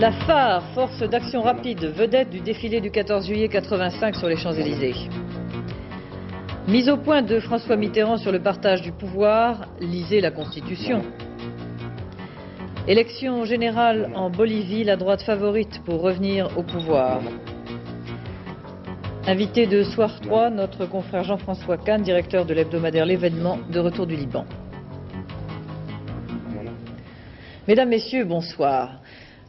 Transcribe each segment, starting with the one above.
La phare, force d'action rapide, vedette du défilé du 14 juillet 85 sur les Champs-Élysées. Mise au point de François Mitterrand sur le partage du pouvoir, lisez la Constitution. Élection générale en Bolivie, la droite favorite pour revenir au pouvoir. Invité de Soir 3, notre confrère Jean-François Kahn, directeur de l'hebdomadaire L'événement, de retour du Liban. Mesdames, Messieurs, bonsoir.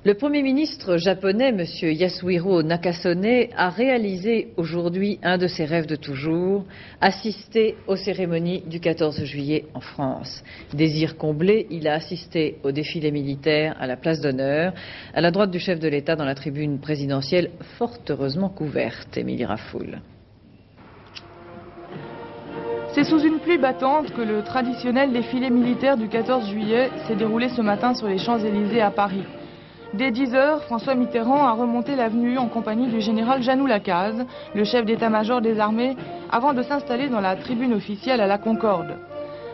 Le Premier ministre japonais, M. Yasuhiro Nakasone, a réalisé aujourd'hui un de ses rêves de toujours, assister aux cérémonies du 14 juillet en France. Désir comblé, il a assisté au défilé militaire à la place d'honneur, à la droite du chef de l'État dans la tribune présidentielle, fort heureusement couverte, Émilie Rafoul. C'est sous une pluie battante que le traditionnel défilé militaire du 14 juillet s'est déroulé ce matin sur les Champs-Élysées à Paris. Dès 10 heures, François Mitterrand a remonté l'avenue en compagnie du général Janou Lacaze, le chef d'état-major des armées, avant de s'installer dans la tribune officielle à la Concorde.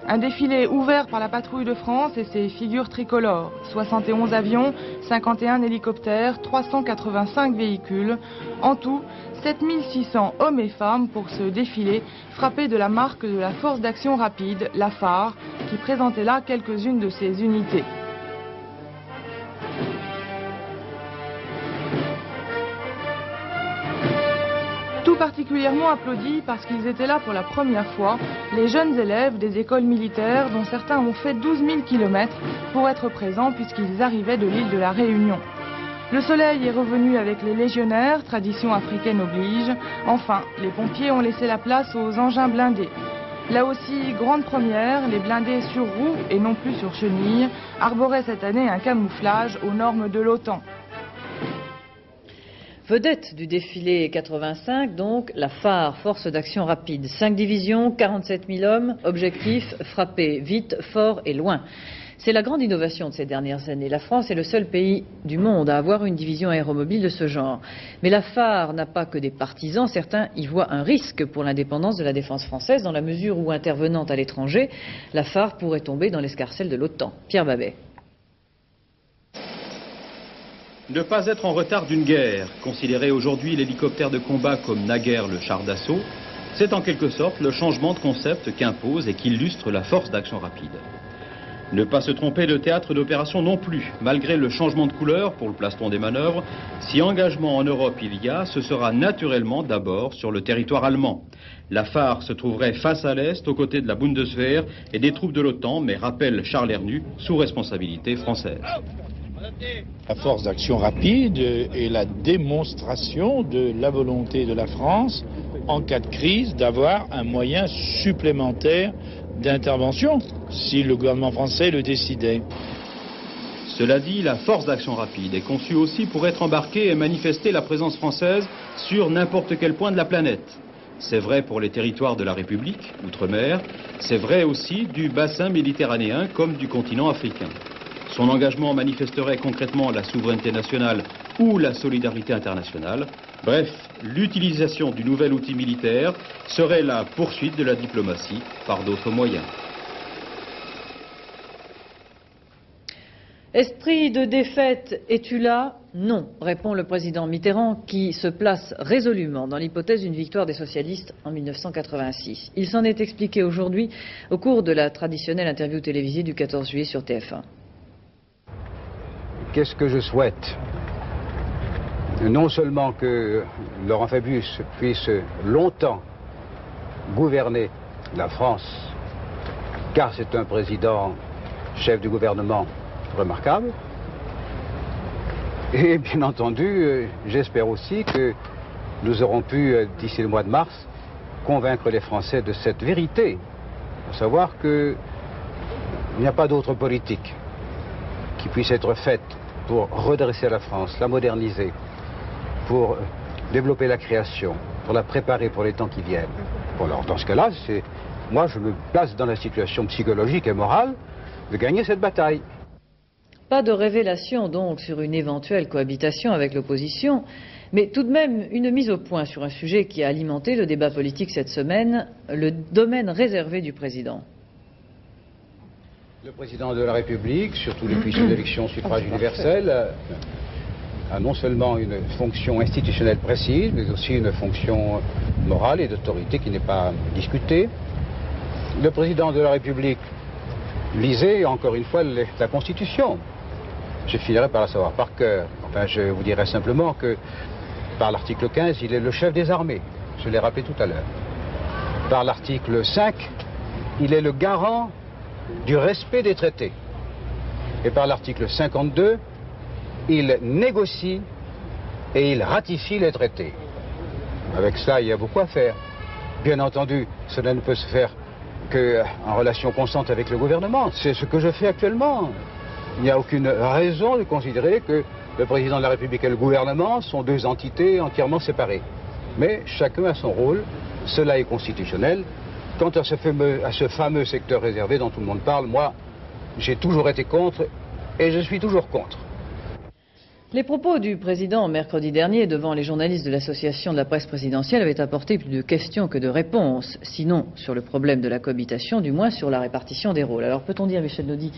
Un défilé ouvert par la patrouille de France et ses figures tricolores. 71 avions, 51 hélicoptères, 385 véhicules. En tout, 7600 hommes et femmes pour ce défilé frappé de la marque de la force d'action rapide, la phare, qui présentait là quelques-unes de ses unités. Particulièrement applaudis parce qu'ils étaient là pour la première fois, les jeunes élèves des écoles militaires dont certains ont fait 12 000 km pour être présents puisqu'ils arrivaient de l'île de la Réunion. Le soleil est revenu avec les légionnaires, tradition africaine oblige. Enfin, les pompiers ont laissé la place aux engins blindés. Là aussi, grande première, les blindés sur roues et non plus sur chenilles arboraient cette année un camouflage aux normes de l'OTAN. Vedette du défilé 85, donc, la phare, force d'action rapide. 5 divisions, 47 000 hommes, objectif, frapper vite, fort et loin. C'est la grande innovation de ces dernières années. La France est le seul pays du monde à avoir une division aéromobile de ce genre. Mais la phare n'a pas que des partisans, certains y voient un risque pour l'indépendance de la défense française, dans la mesure où, intervenant à l'étranger, la phare pourrait tomber dans l'escarcelle de l'OTAN. Pierre Babet. Ne pas être en retard d'une guerre, considérer aujourd'hui l'hélicoptère de combat comme naguère le char d'assaut, c'est en quelque sorte le changement de concept qu'impose et qu'illustre la force d'action rapide. Ne pas se tromper de théâtre d'opération non plus, malgré le changement de couleur pour le plastron des manœuvres, si engagement en Europe il y a, ce sera naturellement d'abord sur le territoire allemand. La phare se trouverait face à l'Est, aux côtés de la Bundeswehr et des troupes de l'OTAN, mais rappelle Charles Hernu, sous responsabilité française. La force d'action rapide est la démonstration de la volonté de la France, en cas de crise, d'avoir un moyen supplémentaire d'intervention, si le gouvernement français le décidait. Cela dit, la force d'action rapide est conçue aussi pour être embarquée et manifester la présence française sur n'importe quel point de la planète. C'est vrai pour les territoires de la République, outre-mer, c'est vrai aussi du bassin méditerranéen comme du continent africain. Son engagement manifesterait concrètement la souveraineté nationale ou la solidarité internationale. Bref, l'utilisation du nouvel outil militaire serait la poursuite de la diplomatie par d'autres moyens. Esprit de défaite, es-tu là? Non, répond le président Mitterrand qui se place résolument dans l'hypothèse d'une victoire des socialistes en 1986. Il s'en est expliqué aujourd'hui au cours de la traditionnelle interview télévisée du 14 juillet sur TF1. Qu'est-ce que je souhaite? Non seulement que Laurent Fabius puisse longtemps gouverner la France, car c'est un président chef du gouvernement remarquable, et bien entendu, j'espère aussi que nous aurons pu, d'ici le mois de mars, convaincre les Français de cette vérité, à savoir qu'il n'y a pas d'autre politique qui puisse être faite pour redresser la France, la moderniser, pour développer la création, pour la préparer pour les temps qui viennent. Bon, alors dans ce cas-là, moi je me place dans la situation psychologique et morale de gagner cette bataille. Pas de révélation donc sur une éventuelle cohabitation avec l'opposition, mais tout de même une mise au point sur un sujet qui a alimenté le débat politique cette semaine, le domaine réservé du président. Le président de la République, surtout depuis son élection au suffrage universel, a non seulement une fonction institutionnelle précise, mais aussi une fonction morale et d'autorité qui n'est pas discutée. Le président de la République lisait encore une fois la Constitution. Je finirai par la savoir par cœur. Enfin, je vous dirai simplement que par l'article 15, il est le chef des armées. Je l'ai rappelé tout à l'heure. Par l'article 5, il est le garant du respect des traités. Et par l'article 52, il négocie et il ratifie les traités. Avec cela, il y a beaucoup à faire. Bien entendu, cela ne peut se faire qu'en relation constante avec le gouvernement. C'est ce que je fais actuellement. Il n'y a aucune raison de considérer que le président de la République et le gouvernement sont deux entités entièrement séparées. Mais chacun a son rôle, cela est constitutionnel. Quant à ce fameux secteur réservé dont tout le monde parle, moi, j'ai toujours été contre et je suis toujours contre. Les propos du président mercredi dernier devant les journalistes de l'association de la presse présidentielle avaient apporté plus de questions que de réponses, sinon sur le problème de la cohabitation, du moins sur la répartition des rôles. Alors peut-on dire, Michel Naudy,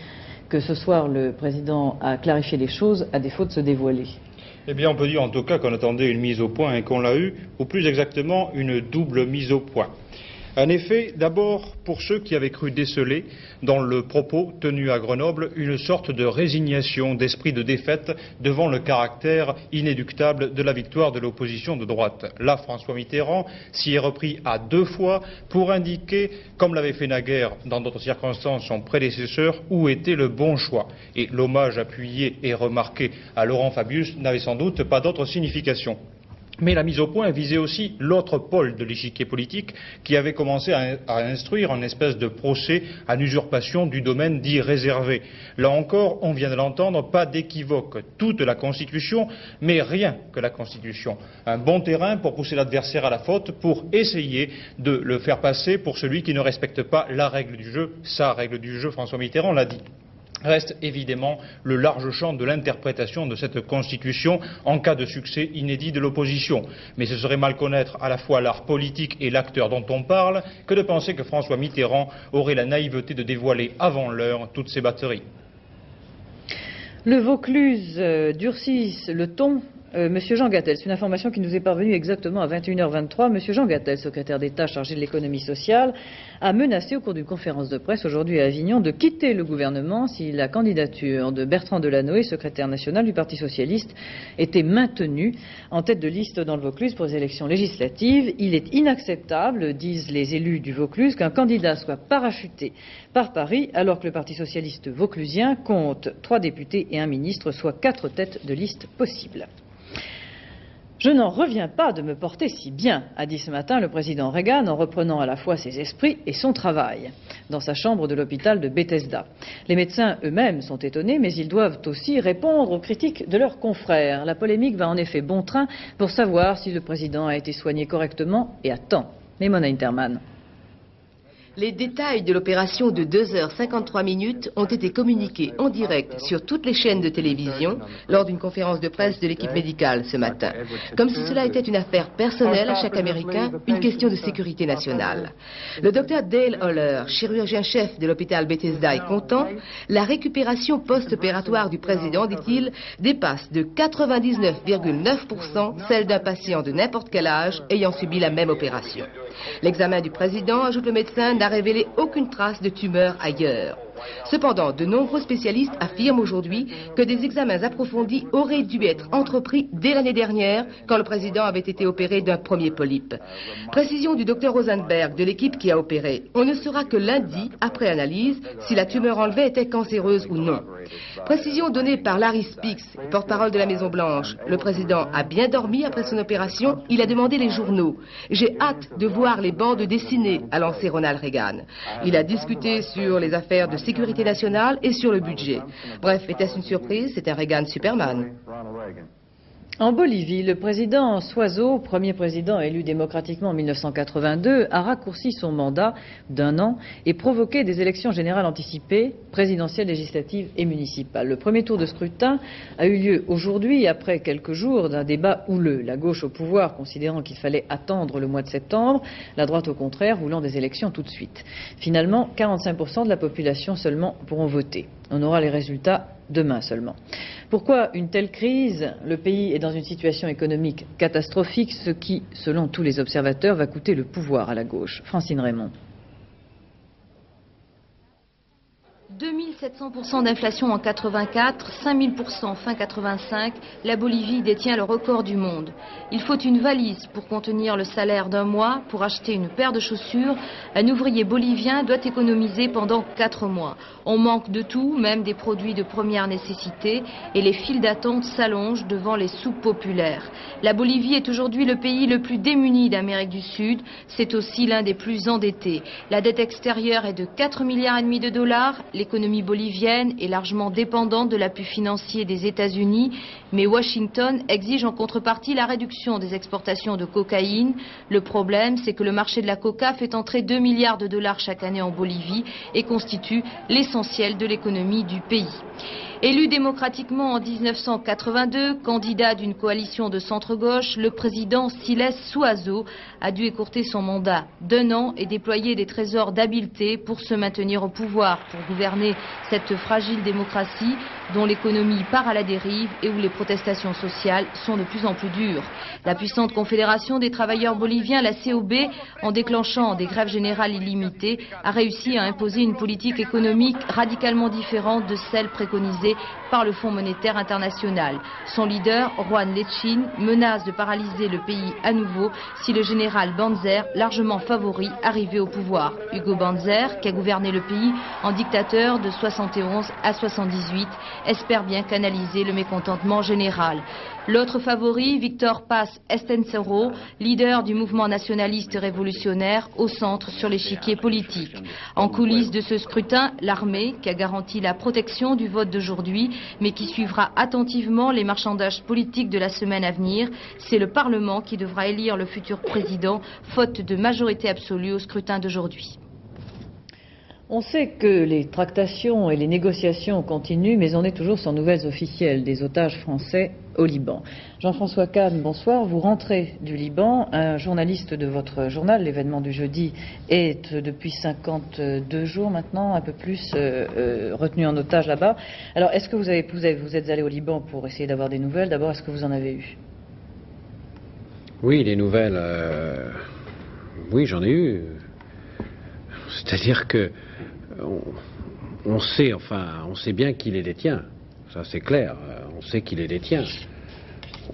que ce soir le président a clarifié les choses à défaut de se dévoiler? Eh bien, on peut dire en tout cas qu'on attendait une mise au point et qu'on l'a eue, ou plus exactement une double mise au point. En effet, d'abord pour ceux qui avaient cru déceler dans le propos tenu à Grenoble une sorte de résignation, d'esprit de défaite devant le caractère inéluctable de la victoire de l'opposition de droite. Là, François Mitterrand s'y est repris à deux fois pour indiquer, comme l'avait fait naguère dans d'autres circonstances son prédécesseur, où était le bon choix. Et l'hommage appuyé et remarqué à Laurent Fabius n'avait sans doute pas d'autre signification. Mais la mise au point visait aussi l'autre pôle de l'échiquier politique qui avait commencé à instruire une espèce de procès à l'usurpation du domaine dit réservé. Là encore, on vient de l'entendre, pas d'équivoque. Toute la Constitution, mais rien que la Constitution. Un bon terrain pour pousser l'adversaire à la faute, pour essayer de le faire passer pour celui qui ne respecte pas la règle du jeu. Sa règle du jeu, François Mitterrand l'a dit. Reste évidemment le large champ de l'interprétation de cette Constitution en cas de succès inédit de l'opposition. Mais ce serait mal connaître à la fois l'art politique et l'acteur dont on parle que de penser que François Mitterrand aurait la naïveté de dévoiler avant l'heure toutes ses batteries. Le Vaucluse durcit le ton. Monsieur Jean Gattel, c'est une information qui nous est parvenue exactement à 21h23. Monsieur Jean Gattel, secrétaire d'État chargé de l'économie sociale, a menacé au cours d'une conférence de presse aujourd'hui à Avignon de quitter le gouvernement si la candidature de Bertrand Delanoë, secrétaire national du Parti socialiste, était maintenue en tête de liste dans le Vaucluse pour les élections législatives. Il est inacceptable, disent les élus du Vaucluse, qu'un candidat soit parachuté par Paris alors que le Parti socialiste vauclusien compte 3 députés et un ministre, soit 4 têtes de liste possibles. Je n'en reviens pas de me porter si bien, a dit ce matin le président Reagan en reprenant à la fois ses esprits et son travail dans sa chambre de l'hôpital de Bethesda. Les médecins eux-mêmes sont étonnés, mais ils doivent aussi répondre aux critiques de leurs confrères. La polémique va en effet bon train pour savoir si le président a été soigné correctement et à temps. Mona Interman. Les détails de l'opération de 2h53 ont été communiqués en direct sur toutes les chaînes de télévision lors d'une conférence de presse de l'équipe médicale ce matin. Comme si cela était une affaire personnelle à chaque Américain, une question de sécurité nationale. Le docteur Dale Holler, chirurgien-chef de l'hôpital Bethesda, est content. La récupération post-opératoire du président, dit-il, dépasse de 99,9% celle d'un patient de n'importe quel âge ayant subi la même opération. L'examen du président, ajoute le médecin, n'a révélé aucune trace de tumeur ailleurs. Cependant, de nombreux spécialistes affirment aujourd'hui que des examens approfondis auraient dû être entrepris dès l'année dernière, quand le président avait été opéré d'un premier polype. Précision du docteur Rosenberg de l'équipe qui a opéré. On ne saura que lundi, après analyse, si la tumeur enlevée était cancéreuse ou non. Précision donnée par Larry Speakes, porte-parole de la Maison-Blanche. Le président a bien dormi après son opération, il a demandé les journaux. J'ai hâte de voir les bandes dessinées, a lancé Ronald Reagan. Il a discuté sur les affaires de sécurité nationale et sur le budget. Bref, était-ce une surprise? C'est un Reagan Superman. En Bolivie, le président Suazo, premier président élu démocratiquement en 1982, a raccourci son mandat d'1 an et provoqué des élections générales anticipées, présidentielles, législatives et municipales. Le premier tour de scrutin a eu lieu aujourd'hui, après quelques jours d'un débat houleux. La gauche au pouvoir considérant qu'il fallait attendre le mois de septembre, la droite au contraire voulant des élections tout de suite. Finalement, 45% de la population seulement pourront voter. On aura les résultats demain seulement. Pourquoi une telle crise? Le pays est dans une situation économique catastrophique, ce qui, selon tous les observateurs, va coûter le pouvoir à la gauche. Francine Raymond. 2700% d'inflation en 84, 5000% fin 85, la Bolivie détient le record du monde. Il faut une valise pour contenir le salaire d'un mois. Pour acheter une paire de chaussures, un ouvrier bolivien doit économiser pendant 4 mois. On manque de tout, même des produits de première nécessité, et les files d'attente s'allongent devant les soupes populaires. La Bolivie est aujourd'hui le pays le plus démuni d'Amérique du Sud. C'est aussi l'un des plus endettés. La dette extérieure est de 4,5 milliards de dollars. L'économie bolivienne est largement dépendante de l'appui financier des États-Unis, mais Washington exige en contrepartie la réduction des exportations de cocaïne. Le problème, c'est que le marché de la coca fait entrer 2 milliards de dollars chaque année en Bolivie et constitue l'essentiel de l'économie du pays. Élu démocratiquement en 1982, candidat d'une coalition de centre-gauche, le président Siles Suazo a dû écourter son mandat d'1 an et déployer des trésors d'habileté pour se maintenir au pouvoir, pour gouverner cette fragile démocratie dont l'économie part à la dérive et où les protestations sociales sont de plus en plus dures. La puissante Confédération des travailleurs boliviens, la COB, en déclenchant des grèves générales illimitées, a réussi à imposer une politique économique radicalement différente de celle préconisée par le Fonds monétaire international. Son leader, Juan Lechin, menace de paralyser le pays à nouveau si le général Banzer, largement favori, arrivait au pouvoir. Hugo Banzer, qui a gouverné le pays en dictateur de 71 à 78, espère bien canaliser le mécontentement général. L'autre favori, Victor Paz Estenssoro, leader du mouvement nationaliste révolutionnaire, au centre sur l'échiquier politique. En coulisses de ce scrutin, l'armée, qui a garanti la protection du vote d'aujourd'hui, mais qui suivra attentivement les marchandages politiques de la semaine à venir, c'est le Parlement qui devra élire le futur président, faute de majorité absolue au scrutin d'aujourd'hui. On sait que les tractations et les négociations continuent, mais on est toujours sans nouvelles officielles des otages français au Liban. Jean-François Kahn, bonsoir. Vous rentrez du Liban. Un journaliste de votre journal, l'événement du jeudi, est depuis 52 jours maintenant, un peu plus, retenu en otage là-bas. Alors, est-ce que vous êtes allé au Liban pour essayer d'avoir des nouvelles? D'abord, est-ce que vous en avez eu? Oui, des nouvelles. Oui, j'en ai eu. C'est-à-dire que on sait bien qui les détient. Ça, c'est clair. On sait qui les détient.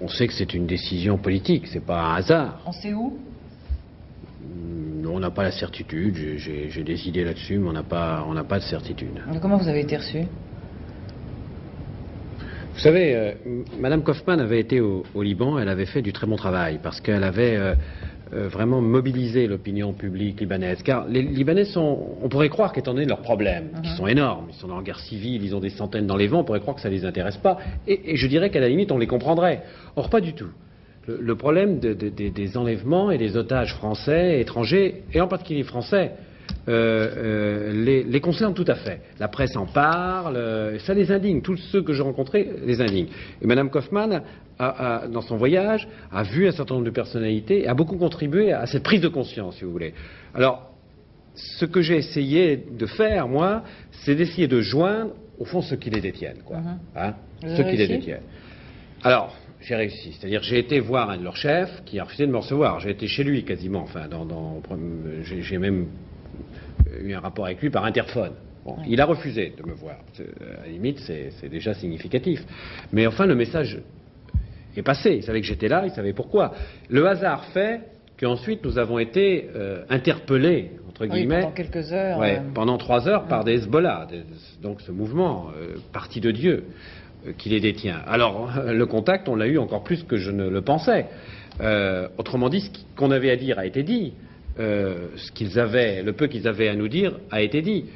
On sait que c'est une décision politique. C'est pas un hasard. On sait où? On n'a pas la certitude. J'ai des idées là-dessus, mais on n'a pas de certitude. Comment vous avez été reçu? Vous savez, Madame Kaufmann avait été au Liban. Elle avait fait du très bon travail parce qu'elle avait vraiment mobiliser l'opinion publique libanaise. Car les Libanais on pourrait croire qu'étant donné leurs problèmes, qui sont énormes, ils sont en guerre civile, ils ont des centaines dans les vents, on pourrait croire que ça ne les intéresse pas. Et je dirais qu'à la limite, on les comprendrait. Or, pas du tout. Le problème des enlèvements et des otages français, étrangers, et en particulier français, les concerne tout à fait. La presse en parle, ça les indigne. Tous ceux que j'ai rencontrés les indignent. Et Mme Kaufmann, dans son voyage, a vu un certain nombre de personnalités et a beaucoup contribué à cette prise de conscience, si vous voulez. Alors, ce que j'ai essayé de faire, moi, c'est d'essayer de joindre, au fond, ceux qui les détiennent, quoi. Ceux qui les détiennent. Alors, j'ai réussi. C'est-à-dire, j'ai été voir un de leurs chefs qui a refusé de me recevoir. J'ai été chez lui, quasiment. Enfin, j'ai même eu un rapport avec lui par interphone. Bon, il a refusé de me voir. À la limite, c'est déjà significatif. Mais enfin, le message est passé. Il savait que j'étais là, il savait pourquoi. Le hasard fait qu'ensuite, nous avons été interpellés, entre guillemets, pendant quelques heures, pendant 3 heures par des Hezbollah, donc ce mouvement parti de Dieu qui les détient. Alors, le contact, on l'a eu encore plus que je ne le pensais. Autrement dit, ce qu'on avait à dire a été dit. Le peu qu'ils avaient à nous dire a été dit.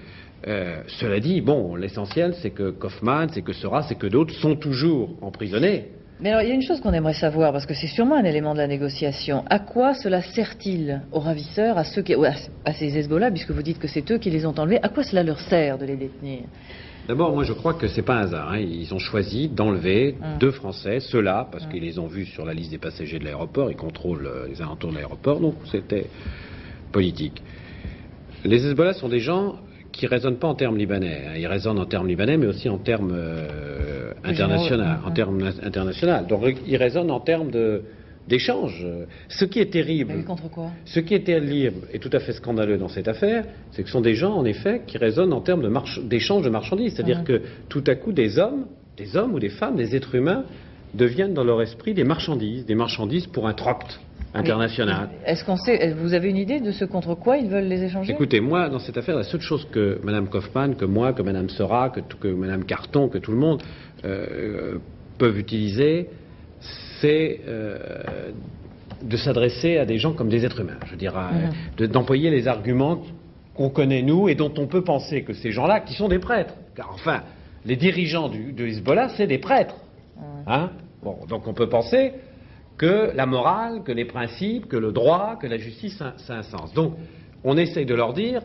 Cela dit, bon, l'essentiel, c'est que Kaufmann, c'est que Seurat, c'est que d'autres sont toujours emprisonnés. Mais alors, il y a une chose qu'on aimerait savoir, parce que c'est sûrement un élément de la négociation. À quoi cela sert-il aux ravisseurs, à ces Hezbollah, puisque vous dites que c'est eux qui les ont enlevés, à quoi cela leur sert de les détenir? D'abord, moi, je crois que c'est pas un hasard. Ils ont choisi d'enlever 2 Français, ceux-là, parce qu'ils les ont vus sur la liste des passagers de l'aéroport, ils contrôlent les alentours de l'aéroport, donc c'était politique. Les Hezbollah sont des gens qui ne résonne pas en termes libanais. Il résonne en termes libanais, mais aussi en termes internationaux. Donc il résonne en termes d'échange. Ce qui est terrible, mais contre quoi? Ce qui est terrible et tout à fait scandaleux dans cette affaire, c'est que ce sont des gens, en effet, qui résonnent en termes d'échange de marchandises. C'est-à-dire que tout à coup, des hommes ou des femmes, des êtres humains, deviennent dans leur esprit des marchandises pour un tract international. Est-ce qu'on sait, vous avez une idée de ce contre quoi ils veulent les échanger? Écoutez, moi, dans cette affaire, la seule chose que Mme Kaufmann, que moi, que Mme Seurat, que Mme Carton, que tout le monde peuvent utiliser, c'est de s'adresser à des gens comme des êtres humains. Je dirais, d'employer les arguments qu'on connaît, nous, et dont on peut penser que ces gens-là, qui sont des prêtres, car enfin, les dirigeants de Hezbollah, c'est des prêtres. Hein? Bon, donc on peut penser que la morale, que les principes, que le droit, que la justice, ça a un sens. Donc, on essaye de leur dire,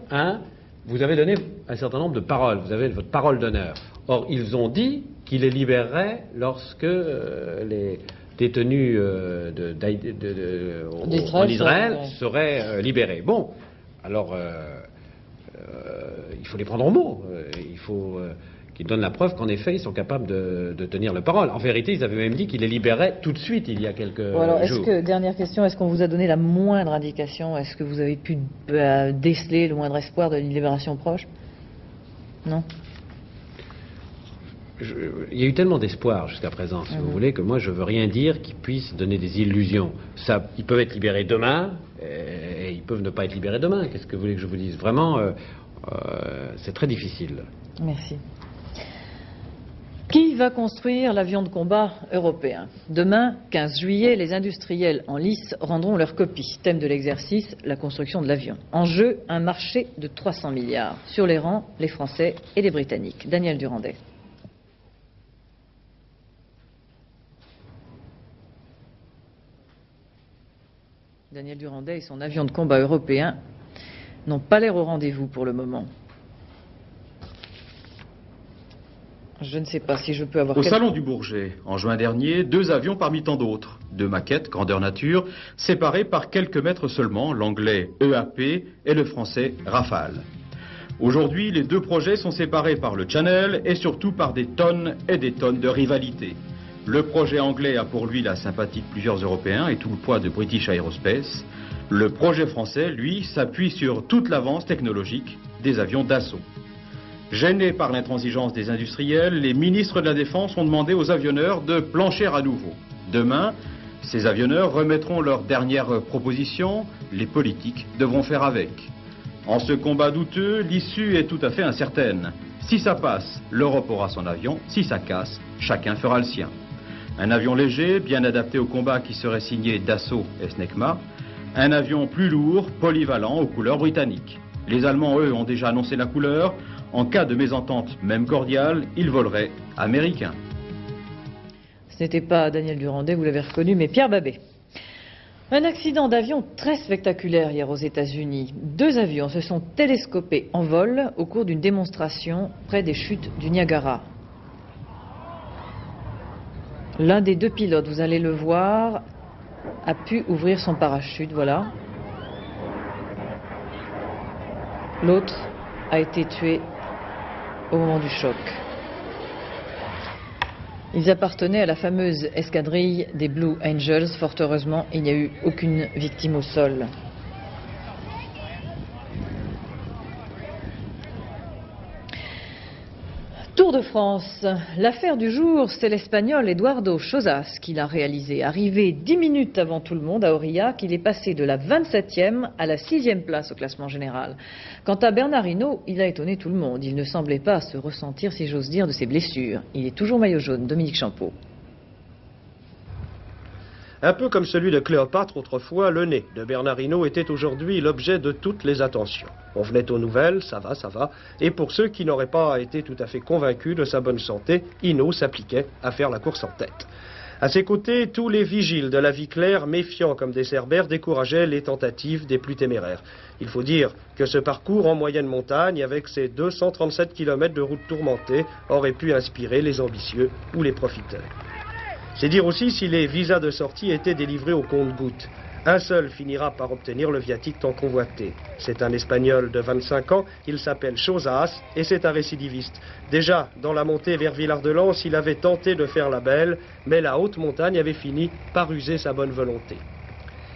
vous avez donné un certain nombre de paroles, vous avez votre parole d'honneur. Or, ils ont dit qu'ils les libéreraient lorsque les détenus en Israël seraient libérés. Bon, alors, il faut les prendre au mot. Il faut qu'ils donnent la preuve qu'en effet, ils sont capables de tenir leur parole. En vérité, ils avaient même dit qu'ils les libéraient tout de suite, il y a quelques jours. Dernière question, est-ce qu'on vous a donné la moindre indication? Est-ce que vous avez pu déceler le moindre espoir d'une libération proche? Non? Il y a eu tellement d'espoir jusqu'à présent, si vous voulez, que moi je veux rien dire qui puisse donner des illusions. Ils peuvent être libérés demain, et ils peuvent ne pas être libérés demain. Qu'est-ce que vous voulez que je vous dise? Vraiment, c'est très difficile. Merci. Qui va construire l'avion de combat européen? Demain, 15 juillet, les industriels en lice rendront leur copie. Thème de l'exercice, la construction de l'avion. En jeu, un marché de 300 milliards. Sur les rangs, les Français et les Britanniques. Daniel Durandet. Daniel Durandet et son avion de combat européen n'ont pas l'air au rendez-vous pour le moment. Je ne sais pas si je peux avoir... Au Salon du Bourget, en juin dernier, 2 avions parmi tant d'autres. 2 maquettes, grandeur nature, séparées par quelques mètres seulement, l'anglais EAP et le français Rafale. Aujourd'hui, les 2 projets sont séparés par le Channel et surtout par des tonnes et des tonnes de rivalité. Le projet anglais a pour lui la sympathie de plusieurs Européens et tout le poids de British Aerospace. Le projet français, lui, s'appuie sur toute l'avance technologique des avions d'assaut. Gênés par l'intransigeance des industriels, les ministres de la Défense ont demandé aux avionneurs de plancher à nouveau. Demain, ces avionneurs remettront leurs dernières propositions, les politiques devront faire avec. En ce combat douteux, l'issue est tout à fait incertaine. Si ça passe, l'Europe aura son avion, si ça casse, chacun fera le sien. Un avion léger, bien adapté au combat qui serait signé Dassault et Snecma. Un avion plus lourd, polyvalent, aux couleurs britanniques. Les Allemands, eux, ont déjà annoncé la couleur. En cas de mésentente, même cordiale, ils voleraient américains. Ce n'était pas Daniel Durandet, vous l'avez reconnu, mais Pierre Babet. Un accident d'avion très spectaculaire hier aux États-Unis. 2 avions se sont télescopés en vol au cours d'une démonstration près des chutes du Niagara. L'un des 2 pilotes, vous allez le voir, a pu ouvrir son parachute, voilà. L'autre a été tué au moment du choc. Ils appartenaient à la fameuse escadrille des Blue Angels. Fort heureusement, il n'y a eu aucune victime au sol. Tour de France. L'affaire du jour, c'est l'Espagnol Eduardo Chozas qui l'a réalisé. Arrivé 10 minutes avant tout le monde à Aurillac, il est passé de la 27e à la 6e place au classement général. Quant à Bernard Hinault, il a étonné tout le monde. Il ne semblait pas se ressentir, si j'ose dire, de ses blessures. Il est toujours maillot jaune. Dominique Champeau. Un peu comme celui de Cléopâtre autrefois, le nez de Bernard Hinault était aujourd'hui l'objet de toutes les attentions. On venait aux nouvelles, ça va, et pour ceux qui n'auraient pas été tout à fait convaincus de sa bonne santé, Hinault s'appliquait à faire la course en tête. À ses côtés, tous les vigiles de la vie claire, méfiants comme des cerbères, décourageaient les tentatives des plus téméraires. Il faut dire que ce parcours en moyenne montagne, avec ses 237 km de route tourmentée, aurait pu inspirer les ambitieux ou les profiteurs. C'est dire aussi si les visas de sortie étaient délivrés au compte-gouttes. Un seul finira par obtenir le viatique tant convoité. C'est un Espagnol de 25 ans, il s'appelle Chozas et c'est un récidiviste. Déjà, dans la montée vers Villard-de-Lans, il avait tenté de faire la belle, mais la haute montagne avait fini par user sa bonne volonté.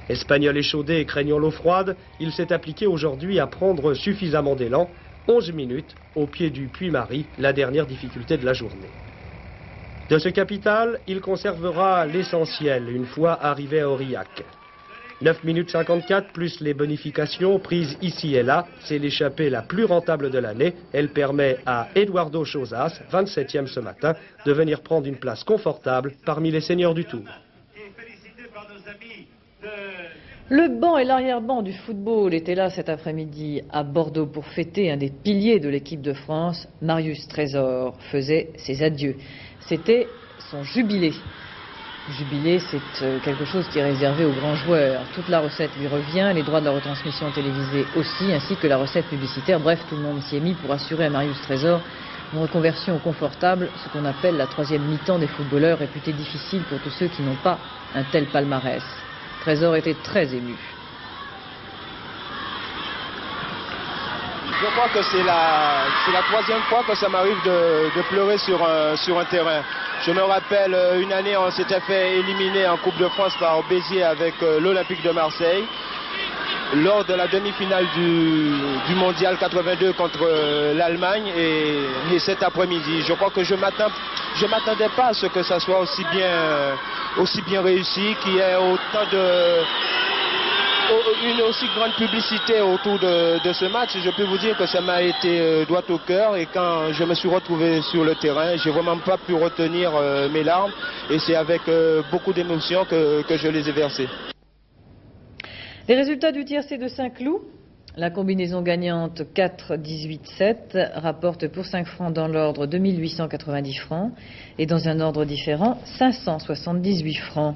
Espagnol échaudé et craignant l'eau froide, il s'est appliqué aujourd'hui à prendre suffisamment d'élan, 11 minutes, au pied du Puy-Marie, la dernière difficulté de la journée. De ce capital, il conservera l'essentiel une fois arrivé à Aurillac. 9 minutes 54 plus les bonifications prises ici et là, c'est l'échappée la plus rentable de l'année. Elle permet à Eduardo Chozas, 27e ce matin, de venir prendre une place confortable parmi les seigneurs du Tour. Le banc et l'arrière-banc du football étaient là cet après-midi à Bordeaux pour fêter un des piliers de l'équipe de France. Marius Trésor faisait ses adieux. C'était son jubilé. Jubilé, c'est quelque chose qui est réservé aux grands joueurs. Toute la recette lui revient, les droits de la retransmission télévisée aussi, ainsi que la recette publicitaire. Bref, tout le monde s'y est mis pour assurer à Marius Trésor une reconversion confortable, ce qu'on appelle la troisième mi-temps des footballeurs, réputée difficile pour tous ceux qui n'ont pas un tel palmarès. Trésor était très ému. Je crois que c'est la troisième fois que ça m'arrive de pleurer sur un terrain. Je me rappelle une année, on s'était fait éliminer en Coupe de France par Béziers avec l'Olympique de Marseille. Lors de la demi-finale du Mondial 82 contre l'Allemagne et cet après-midi. Je crois que je m'attendais pas à ce que ça soit aussi bien réussi, qu'il y ait une aussi grande publicité autour de ce match. Je peux vous dire que ça m'a été droit au cœur et quand je me suis retrouvé sur le terrain, j'ai vraiment pas pu retenir mes larmes et c'est avec beaucoup d'émotion que je les ai versées. Les résultats du tiercé de Saint-Cloud, la combinaison gagnante 4-18-7 rapporte pour 5 francs dans l'ordre 2890 francs et dans un ordre différent 578 francs.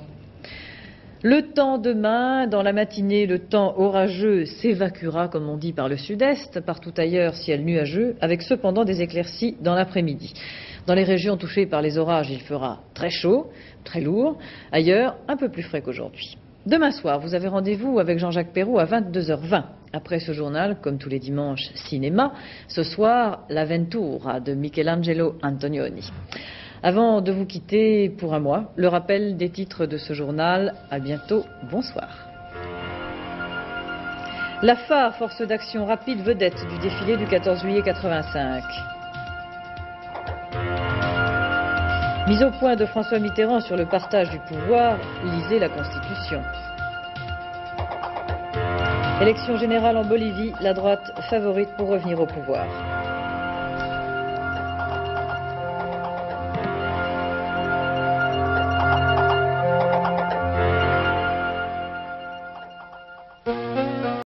Le temps demain, dans la matinée, le temps orageux s'évacuera, comme on dit, par le sud-est. Partout ailleurs, ciel nuageux, avec cependant des éclaircies dans l'après-midi. Dans les régions touchées par les orages, il fera très chaud, très lourd. Ailleurs, un peu plus frais qu'aujourd'hui. Demain soir, vous avez rendez-vous avec Jean-Jacques Perrault à 22h20. Après ce journal, comme tous les dimanches, cinéma. Ce soir, La Ventura de Michelangelo Antonioni. Avant de vous quitter pour un mois, le rappel des titres de ce journal. À bientôt, bonsoir. La phare, force d'action rapide vedette du défilé du 14 juillet 85. Mise au point de François Mitterrand sur le partage du pouvoir, lisez la Constitution. Élection générale en Bolivie, la droite favorite pour revenir au pouvoir.